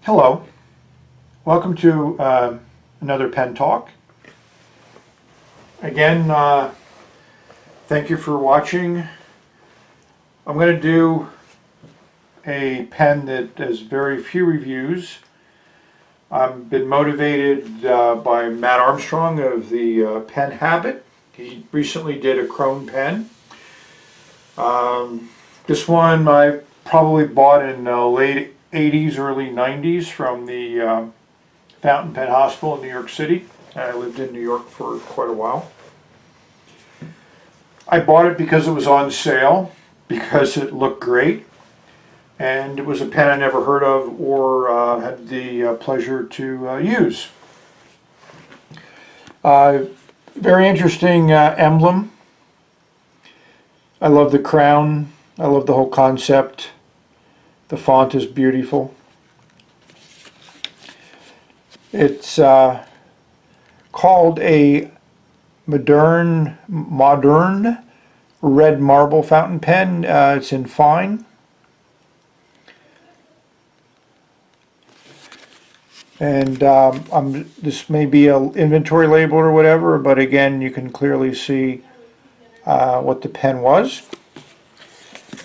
Hello, welcome to another pen talk. Again, thank you for watching. I'm going to do a pen that has very few reviews. I've been motivated by Matt Armstrong of the Pen Habit. He recently did a Krone pen. This one I probably bought in late 80s, early 90s from the Fountain Pen Hospital in New York City. I lived in New York for quite a while. I bought it because it was on sale, because it looked great, and it was a pen I never heard of or had the pleasure to use. Very interesting emblem. I love the crown. I love the whole concept. The font is beautiful. It's called a Moderne red marble fountain pen. It's in fine. And this may be an inventory label or whatever, but again, you can clearly see what the pen was.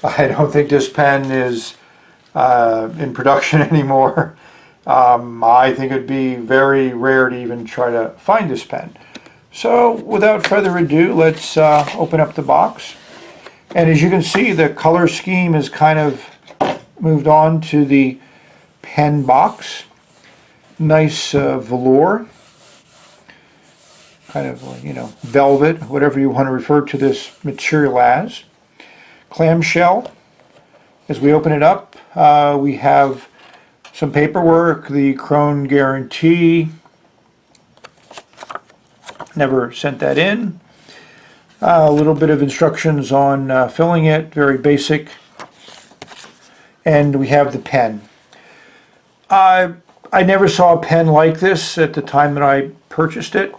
I don't think this pen is in production anymore. I think it'd be very rare to even try to find this pen. So without further ado, let's open up the box. And as you can see, the color scheme has kind of moved on to the pen box. Nice velour, kind of, velvet, whatever you want to refer to this material as. Clamshell. As we open it up, we have some paperwork, the Krone guarantee. Never sent that in. A little bit of instructions on filling it, very basic. And we have the pen. I never saw a pen like this at the time that I purchased it.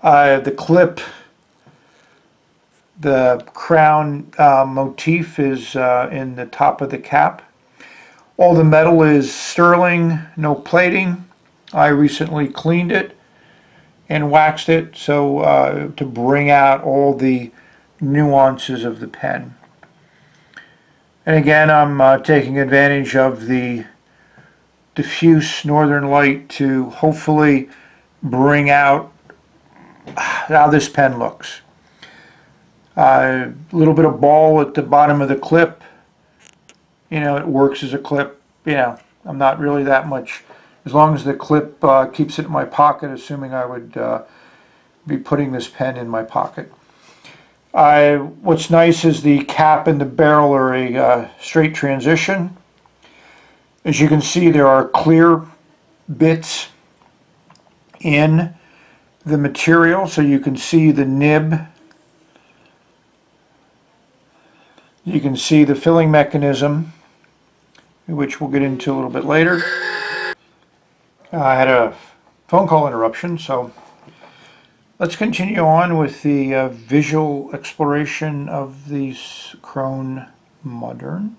The clip, the crown motif is in the top of the cap. All the metal is sterling, no plating. I recently cleaned it and waxed it so to bring out all the nuances of the pen. And again, I'm taking advantage of the diffuse northern light to hopefully bring out how this pen looks. A little bit of ball at the bottom of the clip. It works as a clip. I'm not really that much, as long as the clip keeps it in my pocket, assuming I would be putting this pen in my pocket. What's nice is the cap and the barrel are a straight transition. As you can see, there are clear bits in the material, so you can see the nib. You can see the filling mechanism, which we'll get into a little bit later. I had a phone call interruption, so let's continue on with the visual exploration of the Krone Moderne.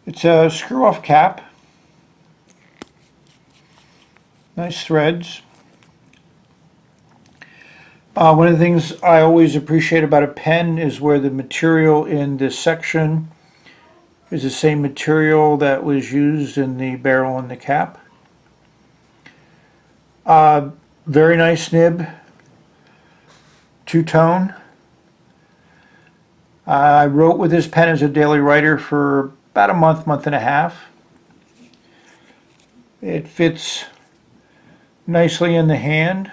It's a screw-off cap. Nice threads. One of the things I always appreciate about a pen is where the material in this section is the same material that was used in the barrel and the cap. Very nice nib, two-tone. I wrote with this pen as a daily writer for about a month and a half. It fits nicely in the hand.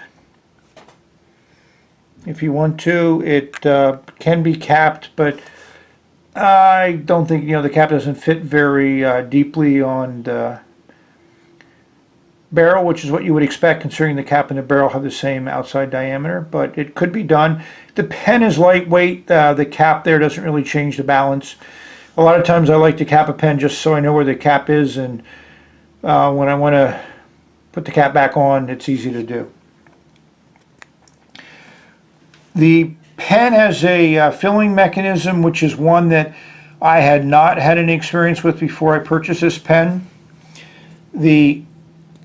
If you want to, it can be capped, but I don't think, the cap doesn't fit very deeply on the barrel, which is what you would expect considering the cap and the barrel have the same outside diameter, but it could be done. The pen is lightweight. The cap there doesn't really change the balance. A lot of times I like to cap a pen just so I know where the cap is, and when I want to put the cap back on, it's easy to do. The pen has a filling mechanism, which is one that I had not had any experience with before I purchased this pen. The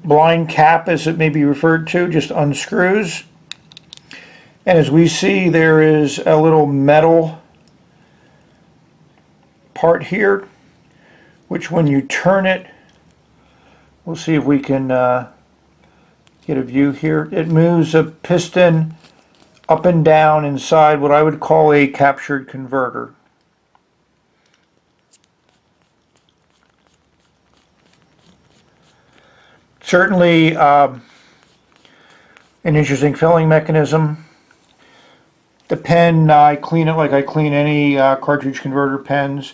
blind cap, as it may be referred to, just unscrews. And as we see, there is a little metal part here, which when you turn it, we'll see if we can get a view here. It moves a piston up and down inside what I would call a captured converter. Certainly an interesting filling mechanism. The pen, I clean it like I clean any cartridge converter pens.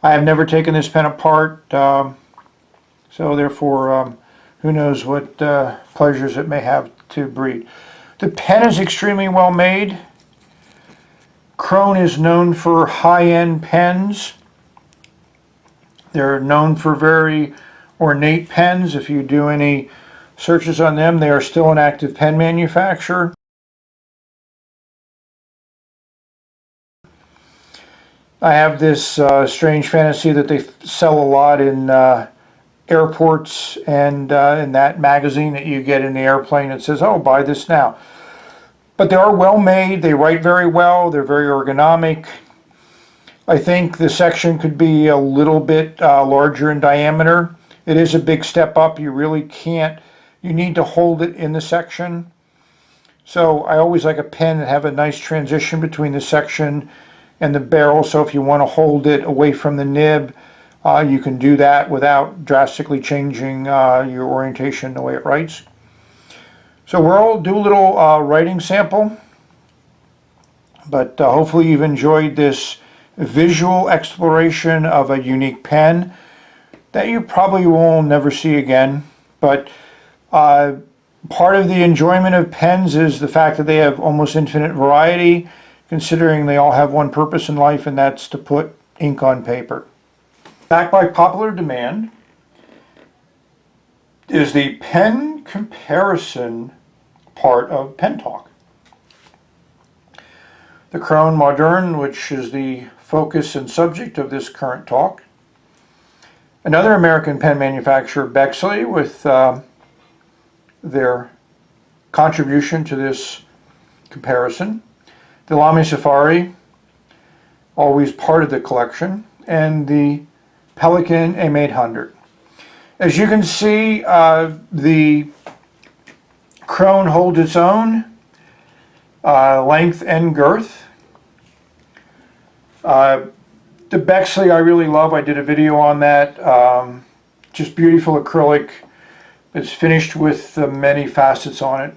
I have never taken this pen apart, so therefore who knows what pleasures it may have to breed. The pen is extremely well made. Krone is known for high-end pens. They're known for very ornate pens. If you do any searches on them, they are still an active pen manufacturer. I have this strange fantasy that they sell a lot in airports and in that magazine that you get in the airplane that says, oh, buy this now. But they are well made, they write very well, they're very ergonomic. I think the section could be a little bit larger in diameter. It is a big step up. You really can't, you need to hold it in the section. So I always like a pen that have a nice transition between the section and the barrel. So if you want to hold it away from the nib, you can do that without drastically changing your orientation the way it writes. So we'll do a little writing sample, but hopefully you've enjoyed this visual exploration of a unique pen that you probably will never see again. But part of the enjoyment of pens is the fact that they have almost infinite variety, considering they all have one purpose in life, and that's to put ink on paper. Backed by popular demand is the pen comparison part of Pen Talk. The Krone Moderne, which is the focus and subject of this current talk. Another American pen manufacturer, Bexley, with their contribution to this comparison. The Lamy Safari, always part of the collection, and the Pelikan M800. As you can see, the Krone holds its own length and girth. The Bexley I really love. I did a video on that. Just beautiful acrylic. It's finished with many facets on it.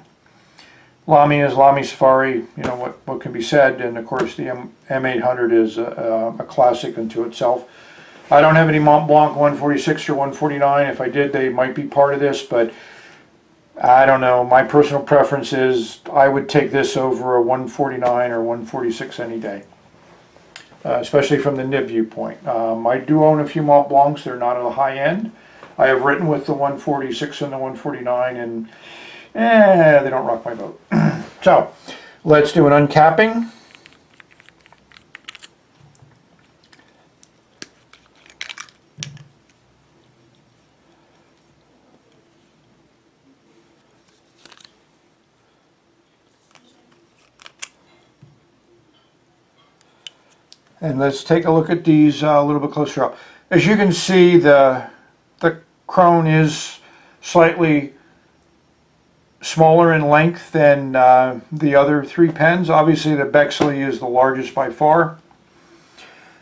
Lamy is Lamy Safari, you know what can be said, and of course the M800 is a classic unto itself. I don't have any Mont Blanc 146 or 149. If I did, they might be part of this, but I don't know. My personal preference is I would take this over a 149 or 146 any day, especially from the nib viewpoint. I do own a few Mont Blancs. They're not at the high end. I have written with the 146 and the 149, and they don't rock my boat. So let's do an uncapping. And let's take a look at these a little bit closer up. As you can see, the Krone is slightly smaller in length than the other three pens. Obviously the Bexley is the largest by far.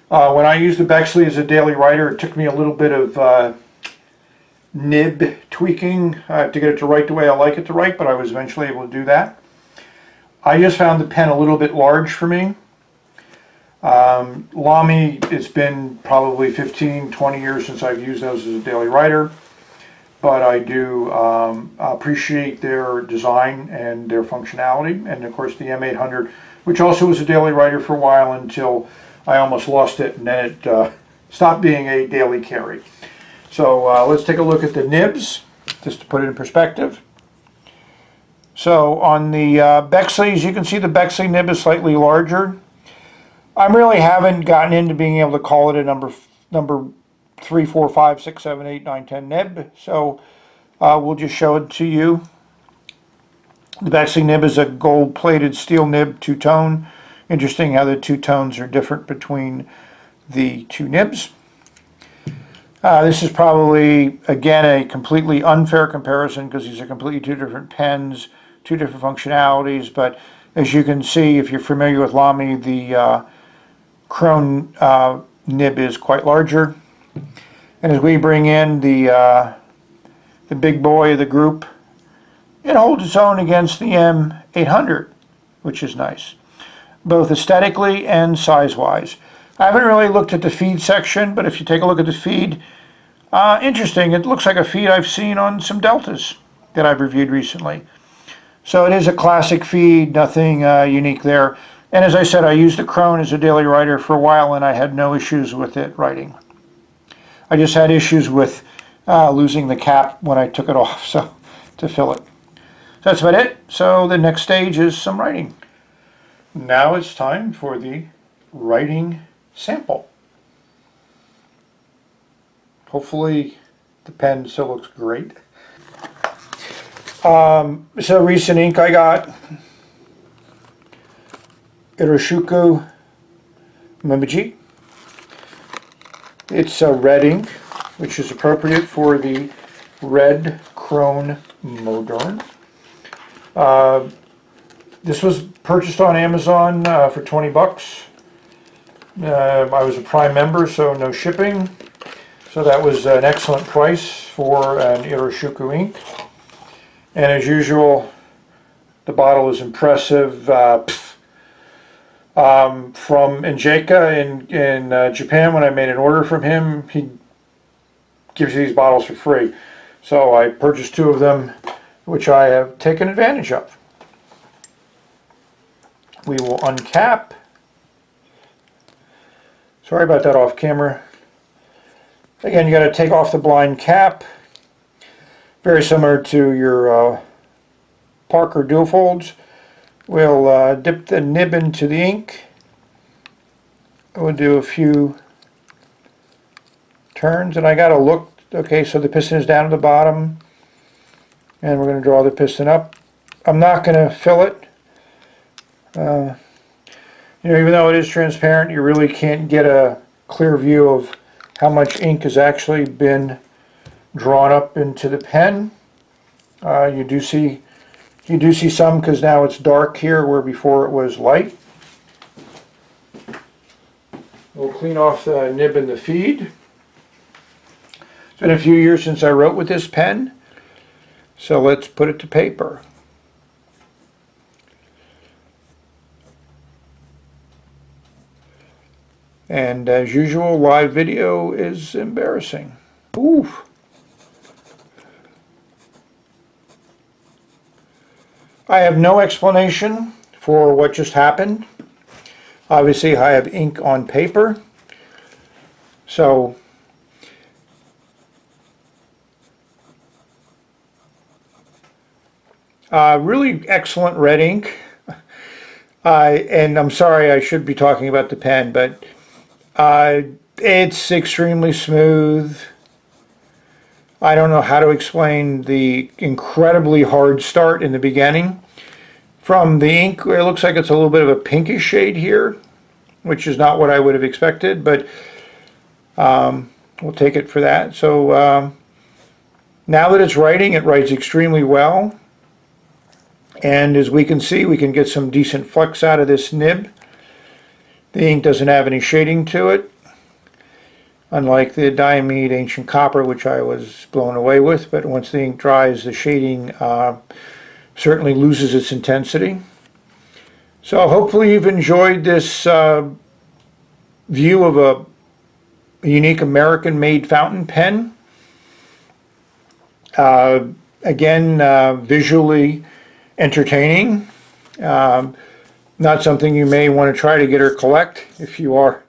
When I used the Bexley as a daily writer, it took me a little bit of nib tweaking to get it to write the way I like it to write, but I was eventually able to do that. I just found the pen a little bit large for me. Lamy, it's been probably 15-20 years since I've used those as a daily writer, but I do appreciate their design and their functionality. And of course the M800, which also was a daily writer for a while until I almost lost it, and then it stopped being a daily carry. So let's take a look at the nibs, just to put it in perspective. So on the Bexleys, you can see the Bexley nib is slightly larger. I really haven't gotten into being able to call it a number 3, 4, 5, 6, 7, 8, 9, 10 nib. So we'll just show it to you. The Bexley nib is a gold-plated steel nib, two-tone. Interesting how the two tones are different between the two nibs. This is probably, again, a completely unfair comparison because these are completely two different pens, two different functionalities. But as you can see, if you're familiar with Lamy, the Krone nib is quite larger. And as we bring in the big boy of the group, it holds its own against the M800, which is nice, both aesthetically and size-wise. I haven't really looked at the feed section, but if you take a look at the feed, interesting. It looks like a feed I've seen on some Deltas that I've reviewed recently. So it is a classic feed, nothing unique there. And as I said, I used the Krone as a daily writer for a while, and I had no issues with it writing. I just had issues with losing the cap when I took it off, so to fill it. So that's about it. So the next stage is some writing. Now it's time for the writing sample. Hopefully the pen still looks great. So recent ink I got, Iroshuku Mimiji. It's a red ink, which is appropriate for the red Krone Moderne. This was purchased on Amazon for 20 bucks. I was a Prime member, so no shipping. So that was an excellent price for an Iroshuku ink. And as usual, the bottle is impressive. From Njeka in Japan, when I made an order from him, he gives you these bottles for free. So I purchased 2 of them, which I have taken advantage of. We will uncap. Sorry about that off camera. Again, you got to take off the blind cap. Very similar to your Parker dual folds. We'll dip the nib into the ink. We'll do a few turns, and I got to look. Okay, so the piston is down at the bottom, and we're going to draw the piston up. I'm not going to fill it. Even though it is transparent, you really can't get a clear view of how much ink has actually been drawn up into the pen. You do see some because now it's dark here where before it was light. We'll clean off the nib and the feed. It's been a few years since I wrote with this pen, so let's put it to paper. And as usual, live video is embarrassing. Oof. I have no explanation for what just happened. Obviously, I have ink on paper. So, really excellent red ink. And I'm sorry, I should be talking about the pen, but it's extremely smooth. I don't know how to explain the incredibly hard start in the beginning. From the ink, it looks like it's a little bit of a pinkish shade here, which is not what I would have expected, but we'll take it for that. So now that it's writing, it writes extremely well. And as we can see, we can get some decent flex out of this nib. The ink doesn't have any shading to it, unlike the Diamide Ancient Copper, which I was blown away with. But once the ink dries, the shading certainly loses its intensity. So hopefully you've enjoyed this view of a unique American-made fountain pen. Again, visually entertaining. Not something you may want to try to get or collect. If you are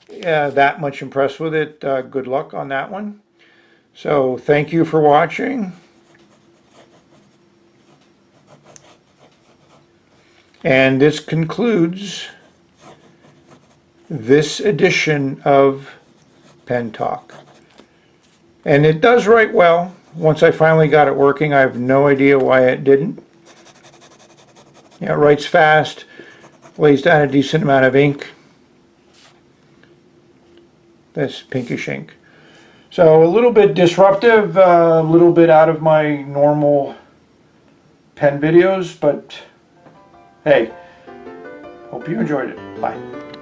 that much impressed with it, good luck on that one. So thank you for watching. And this concludes this edition of Pen Talk. And it does write well. Once I finally got it working, I have no idea why it didn't. Yeah, it writes fast, lays down a decent amount of ink. This pinkish ink. So a little bit disruptive, a little bit out of my normal pen videos, but hey, hope you enjoyed it. Bye.